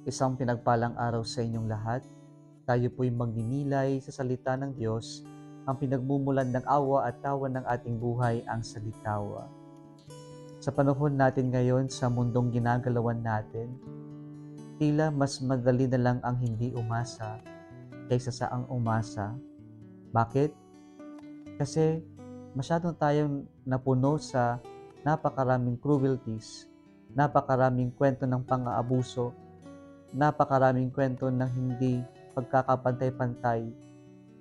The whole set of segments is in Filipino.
Isang pinagpalang araw sa inyong lahat. Tayo po'y magninilay sa salita ng Diyos, ang pinagmumulan ng awa at tawa ng ating buhay ang salitawa. Sa panahon natin ngayon, sa mundong ginagalawan natin, tila mas madali na lang ang hindi umasa kaysa sa ang umasa. Bakit? Kasi masyadong tayong napuno sa napakaraming cruelties, napakaraming kwento ng pang-aabuso, napakaraming kwento ng hindi pagkakapantay-pantay,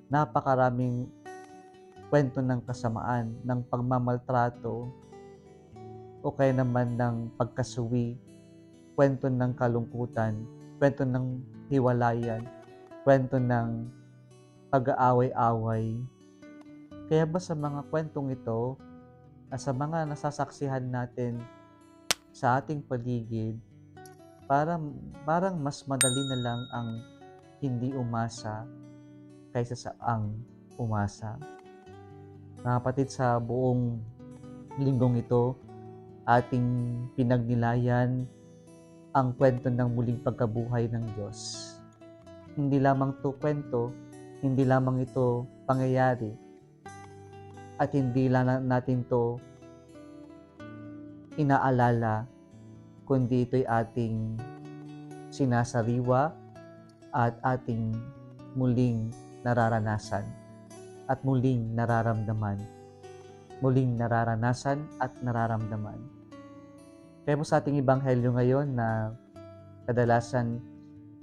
napakaraming kwento ng kasamaan, ng pagmamaltrato, o kaya naman ng pagkasuwi, kwento ng kalungkutan, kwento ng hiwalayan, kwento ng pag-aaway-away. Kaya ba sa mga kwentong ito, sa mga nasasaksihan natin sa ating paligid, parang mas madali na lang ang hindi umasa kaysa sa ang umasa. Mga kapatid, sa buong linggong ito, ating pinagnilayan ang kwento ng muling pagkabuhay ng Diyos. Hindi lamang ito kwento, hindi lamang ito pangyayari, at hindi lang natin ito inaalala, kundi ito'y ating sinasariwa at ating muling nararanasan at muling nararamdaman. Muling nararanasan at nararamdaman. Kaya po sa ating ebanghelyo ngayon na kadalasan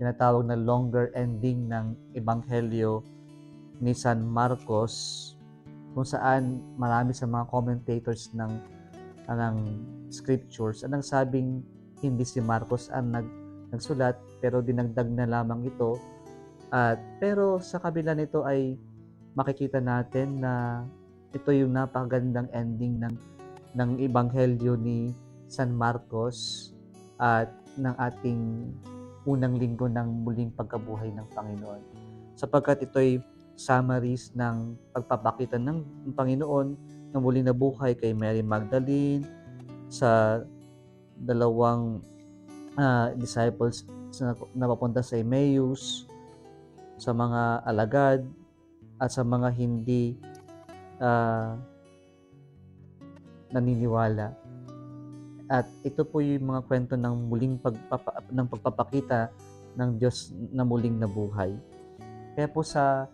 tinatawag na longer ending ng ebanghelyo ni San Marcos, kung saan marami sa mga commentators ng scriptures ang nagsabing hindi si Marcos ang nagsulat, pero dinagdag na lamang ito. Pero sa kabila nito ay makikita natin na ito yung napakagandang ending ng ebanghelyo ni San Marcos at ng ating unang linggo ng muling pagkabuhay ng Panginoon. Sapagkat ito'y summaries ng pagpapakita ng Panginoon na muling nabuhay kay Mary Magdalene, sa dalawang disciples na papunta sa Emmaus, sa mga alagad, at sa mga hindi naniniwala. At ito po yung mga kwento ng muling pagpapakita ng Diyos na muling nabuhay. Kaya po sa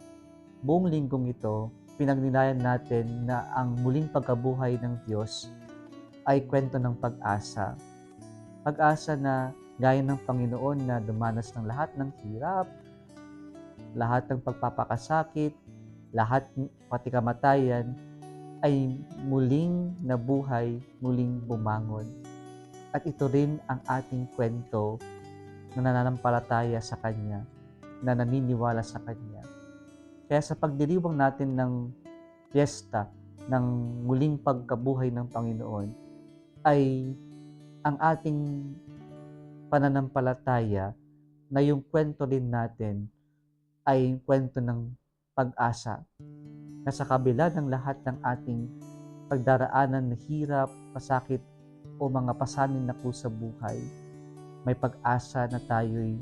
buong linggong ito, pinagnilayan natin na ang muling pagkabuhay ng Diyos ay kwento ng pag-asa. Pag-asa na gaya ng Panginoon na dumanas ng lahat ng hirap, lahat ng pagpapakasakit, lahat pati kamatayan, ay muling nabuhay, muling bumangon. At ito rin ang ating kwento na nananampalataya sa Kanya, na naniniwala sa Kanya. Kaya sa pagdiriwang natin ng piyesta ng muling pagkabuhay ng Panginoon, ay ang ating pananampalataya na yung kwento din natin ay kwento ng pag-asa, na sa kabila ng lahat ng ating pagdaraanan na hirap, pasakit, o mga pasanin na po sa buhay, may pag-asa na tayo'y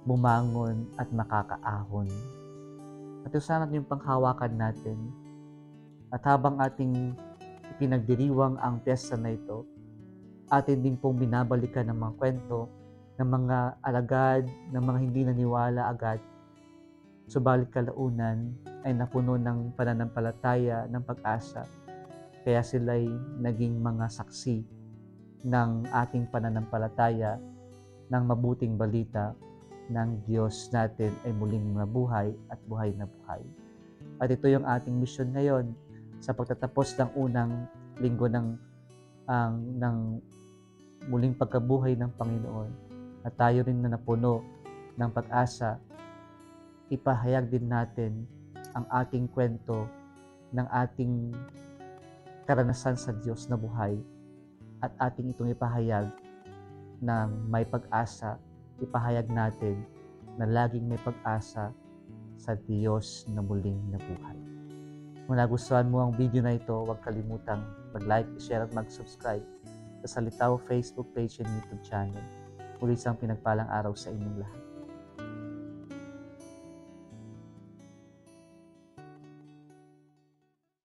bumangon at makakaahon. At ito sana yung panghawakan natin. At habang ating ipinagdiriwang ang piyesta na ito, atin din pong binabalikan ng mga kwento ng mga alagad, ng mga hindi naniwala agad, subalit kalaunan ay napuno ng pananampalataya, ng pag-asa, kaya sila'y naging mga saksi ng ating pananampalataya, ng mabuting balita ng Diyos natin ay muling nabuhay at buhay na buhay. At ito yung ating mission ngayon sa pagtatapos ng unang linggo ng muling pagkabuhay ng Panginoon, at tayo rin na napuno ng pag-asa, ipahayag din natin ang ating kwento ng ating karanasan sa Diyos na buhay, at ating itong ipahayag ng may pag-asa, ipahayag natin na laging may pag-asa sa Diyos na muling nabuhay. Kung nagustuhan mo ang video na ito, huwag kalimutang mag-like, share at mag-subscribe sa Salitaw Facebook page and YouTube channel. muli isang pinagpalang araw sa inyong lahat.